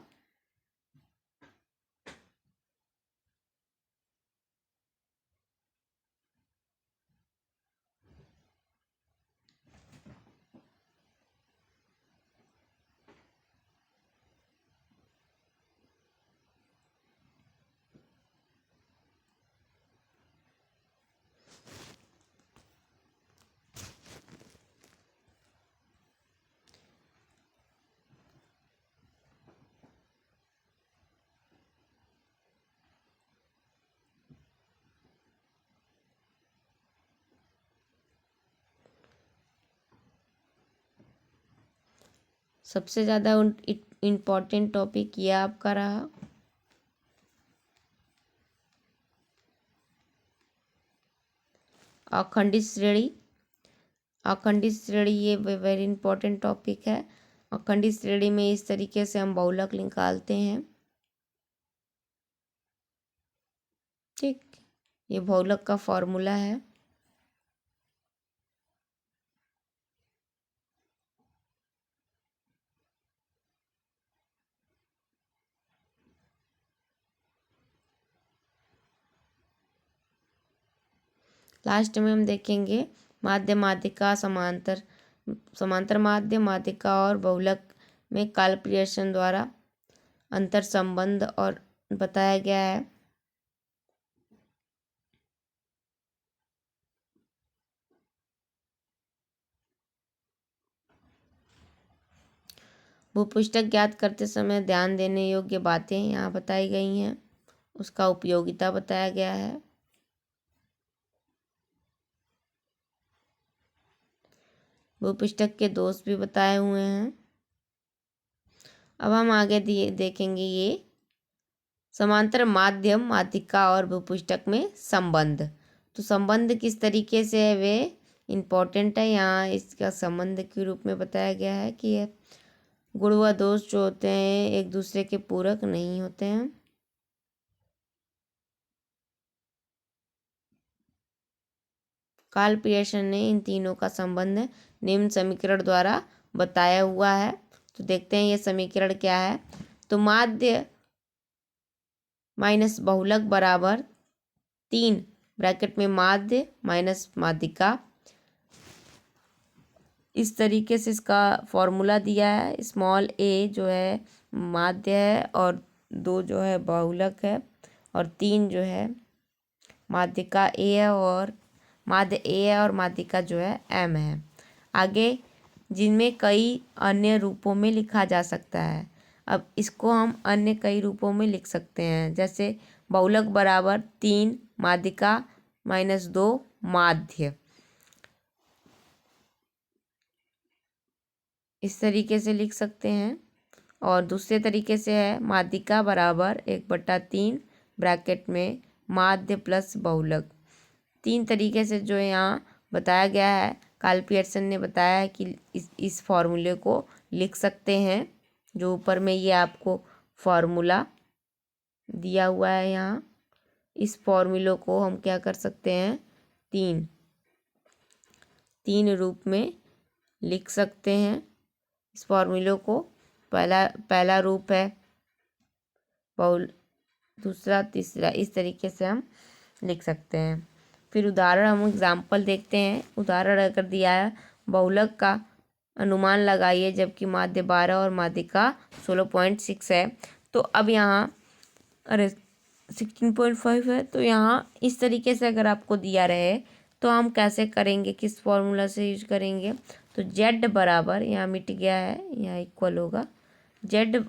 सबसे ज़्यादा इम्पोर्टेंट टॉपिक ये आपका रहा। अखंडित श्रेणी, अखंडित श्रेणी ये वेरी इंपॉर्टेंट टॉपिक है। अखंडित श्रेणी में इस तरीके से हम बहुलक निकालते हैं। ठीक, ये बहुलक का फॉर्मूला है। लास्ट में हम देखेंगे माध्य, माध्यिका, समांतर, समांतर माध्य, माध्यिका और बहुलक में कालप्रियर्सन द्वारा अंतर संबंध और बताया गया है। भूपृष्ठक ज्ञात करते समय ध्यान देने योग्य बातें यहाँ बताई गई हैं, उसका उपयोगिता बताया गया है। भूपृष्ठक के दोष भी बताए हुए हैं। अब हम आगे देखेंगे ये समांतर माध्यम, माध्यिका और भूपृष्ठक में संबंध। तो संबंध किस तरीके से है वे इम्पोर्टेंट है। यहाँ इसका संबंध के रूप में बताया गया है कि ये गुण व दोष जो होते हैं एक दूसरे के पूरक नहीं होते हैं। कार्ल पियर्सन ने इन तीनों का संबंध निम्न समीकरण द्वारा बताया हुआ है। तो देखते हैं ये समीकरण क्या है। तो माध्य माइनस बहुलक बराबर 3 ब्रैकेट में माध्य माइनस माध्यिका, इस तरीके से इसका फॉर्मूला दिया है। स्मॉल ए जो है माध्य है और 2 जो है बहुलक है और 3 जो है माध्यिका ए है और माध्य ए है और माध्यिका जो है एम है। आगे जिनमें कई अन्य रूपों में लिखा जा सकता है। अब इसको हम अन्य कई रूपों में लिख सकते हैं, जैसे बहुलक बराबर 3 माध्यिका माइनस 2 माध्य, इस तरीके से लिख सकते हैं। और दूसरे तरीके से है माध्यिका बराबर 1/3 ब्रैकेट में माध्य प्लस बहुलक। 3 तरीके से जो यहाँ बताया गया है, कार्ल पियर्सन ने बताया है कि इस फॉर्मूले को लिख सकते हैं। जो ऊपर में ये आपको फॉर्मूला दिया हुआ है, यहाँ इस फॉर्मूले को हम क्या कर सकते हैं, तीन रूप में लिख सकते हैं। इस फॉर्मूले को पहला रूप है बहुल, दूसरा, तीसरा, इस तरीके से हम लिख सकते हैं। फिर उदाहरण हम एग्जाम्पल देखते हैं। उदाहरण अगर दिया है बहुलक का अनुमान लगाइए जबकि माध्य 12 और माध्यिका 16.6 है। तो अब यहाँ अरे 16.5 है। तो यहाँ इस तरीके से अगर आपको दिया रहे तो हम कैसे करेंगे, किस फॉर्मूला से यूज करेंगे। तो जेड बराबर, यहाँ मिट गया है, यहाँ इक्वल होगा जेड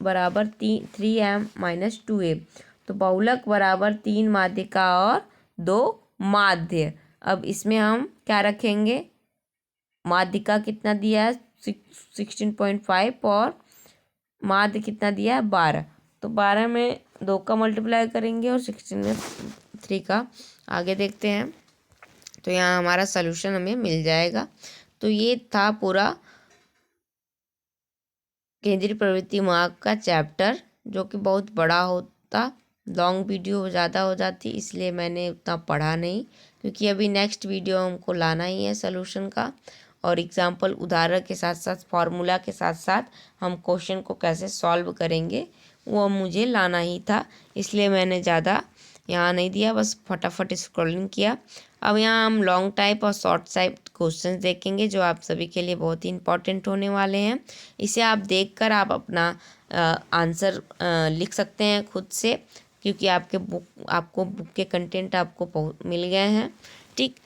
बराबर 3m माइनस 2a। तो बहुलक बराबर 3 माध्यिका और 2 माध्य। अब इसमें हम क्या रखेंगे, माध्यिका कितना दिया है 16.5 और माध्य कितना दिया है 12। तो 12 में 2 का मल्टीप्लाई करेंगे और 16 में 3 का। आगे देखते हैं तो यहाँ हमारा सॉल्यूशन हमें मिल जाएगा। तो ये था पूरा केंद्रीय प्रवृत्ति माप का चैप्टर, जो कि बहुत बड़ा होता, लॉन्ग वीडियो ज़्यादा हो जाती, इसलिए मैंने उतना पढ़ा नहीं, क्योंकि अभी नेक्स्ट वीडियो हमको लाना ही है सॉल्यूशन का। और एग्जाम्पल उदाहरण के साथ साथ फार्मूला के साथ साथ हम क्वेश्चन को कैसे सॉल्व करेंगे वो मुझे लाना ही था, इसलिए मैंने ज़्यादा यहाँ नहीं दिया, बस फटाफट स्क्रॉलिंग किया। अब यहाँ हम लॉन्ग टाइप और शॉर्ट टाइप क्वेश्चंस देखेंगे जो आप सभी के लिए बहुत ही इंपॉर्टेंट होने वाले हैं। इसे आप देखकर आप अपना आंसर लिख सकते हैं खुद से, क्योंकि आपको बुक के कंटेंट आपको मिल गए हैं। ठीक,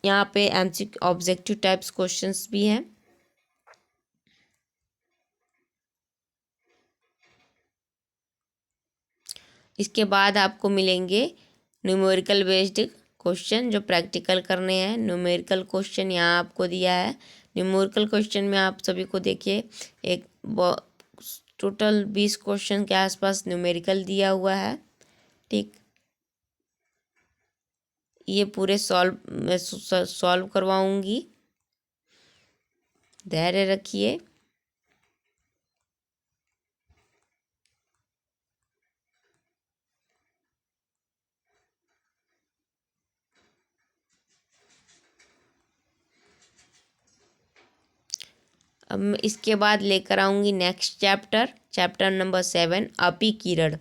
यहाँ पे एमसीक्यू ऑब्जेक्टिव टाइप्स क्वेश्चंस भी हैं। इसके बाद आपको मिलेंगे न्यूमेरिकल बेस्ड क्वेश्चन जो प्रैक्टिकल करने हैं। न्यूमेरिकल क्वेश्चन यहाँ आपको दिया है न्यूमेरिकल क्वेश्चन में आप सभी को देखिए एक टोटल 20 क्वेश्चन के आसपास न्यूमेरिकल दिया हुआ है। ठीक, ये पूरे मैं सॉल्व करवाऊंगी, धैर्य रखिए। अब मैं इसके बाद लेकर आऊँगी नेक्स्ट चैप्टर नंबर 7 अपकिरण।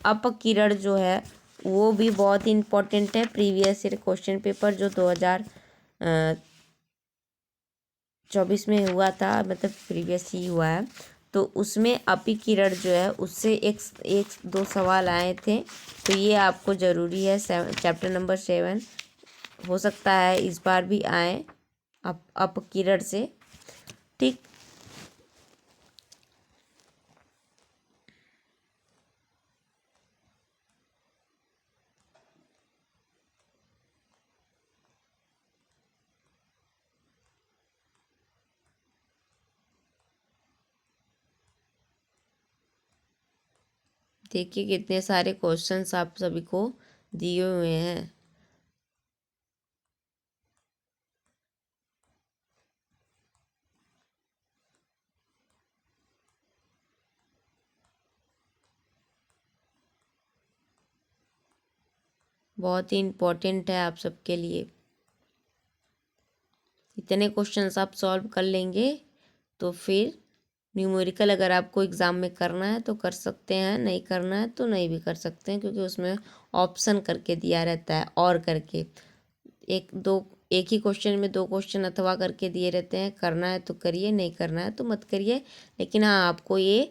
अपकिरण जो है वो भी बहुत ही इम्पोर्टेंट है। प्रीवियस ईयर क्वेश्चन पेपर जो 2024 में हुआ था, मतलब प्रीवियस ही हुआ है, तो उसमें अपकिरण जो है उससे एक दो सवाल आए थे। तो ये आपको ज़रूरी है। चैप्टर नंबर 7 हो सकता है इस बार भी आए अपकिरण से। ठीक, देखिए कितने सारे क्वेश्चंस आप सभी को दिए हुए हैं। बहुत ही इम्पोर्टेंट है आप सबके लिए। इतने क्वेश्चंस आप सॉल्व कर लेंगे तो फिर न्यूमेरिकल अगर आपको एग्ज़ाम में करना है तो कर सकते हैं, नहीं करना है तो नहीं भी कर सकते हैं, क्योंकि उसमें ऑप्शन करके दिया रहता है और करके। एक ही क्वेश्चन में 2 क्वेश्चन अथवा करके दिए रहते हैं। करना है तो करिए, नहीं करना है तो मत करिए। लेकिन हाँ, आपको ये